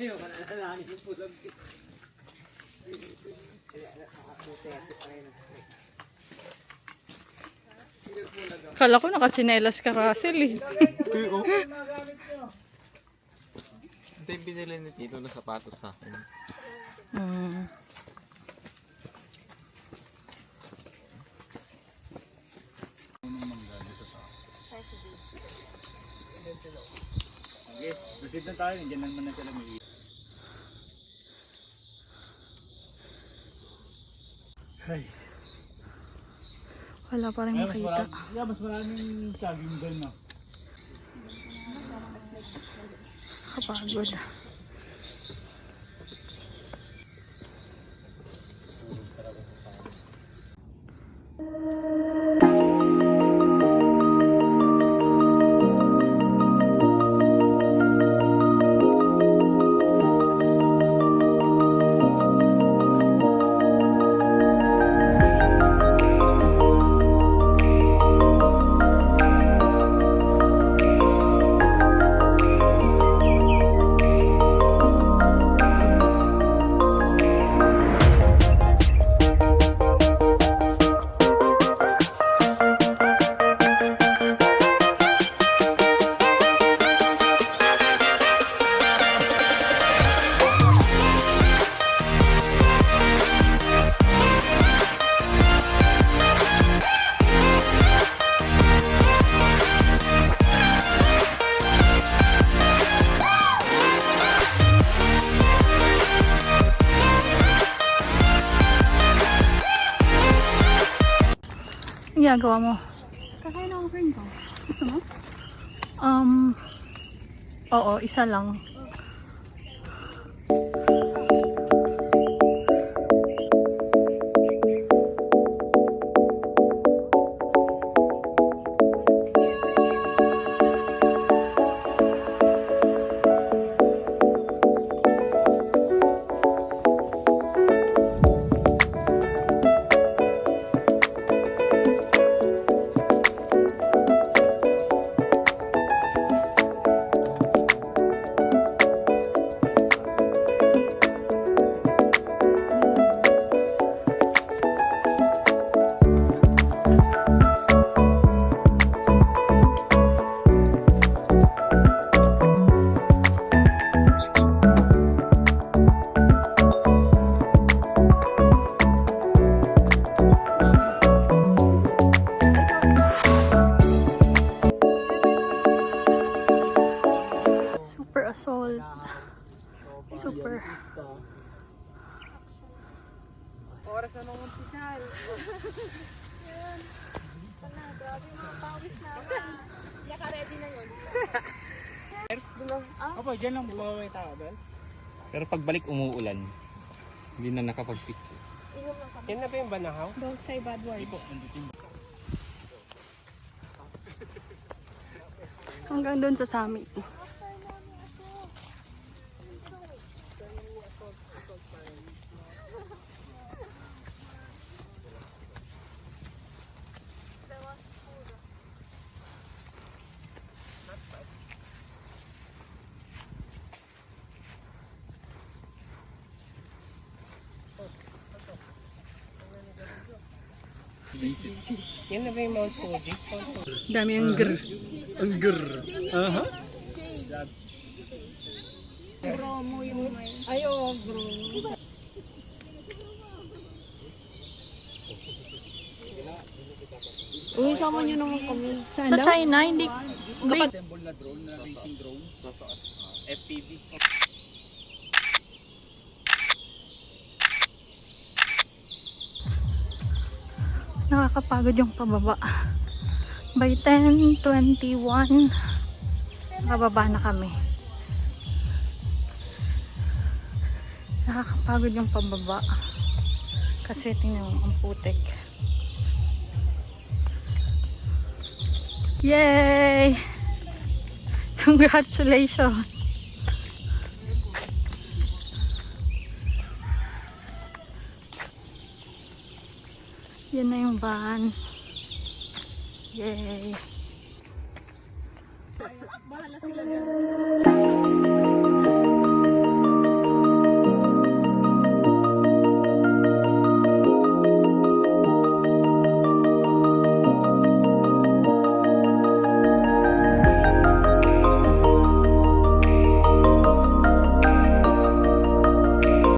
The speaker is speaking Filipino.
Ayaw ka na lang yung pulag. Kala ko nakachinelas ka, Russell eh. Ito yung binili ni Tito na sapatos sa akin. Okay, proceed na tayo. Nandiyan naman na sila may Ay. Wala pa rin makita. Mas maraming saging doon, no? Kapagod. Ginagawa mo? Kakain ako friend ko. Gusto mo? Oo, isa lang. Assault. Super. Oras na nung umpisal. Yan. Wala, grabe mga pawis na. Naka-ready na yun. Opo, dyan lang bumabay tayo, Bel. Pero pagbalik umuulan. Hindi na nakapag-picture. Yan na ba yung banahaw? Don't say bad words. Hanggang doon sa summit. Yan na ba yung Mount Fuji? Dami ang grr. Ang grr. Aha. Bromo yung may... Ay, oo, bro. Uy, sama nyo naman kami. Sa China, hindi... Assemble na drone, na racing drones. FPV. Nakakapagod yung pababa. By 10:21, pababa na kami. Nakakapagod yung pababa. Kasi tingnan mo, ang putik. Yay! Congratulations! Yan na yung van. Yay! Bahala sila na.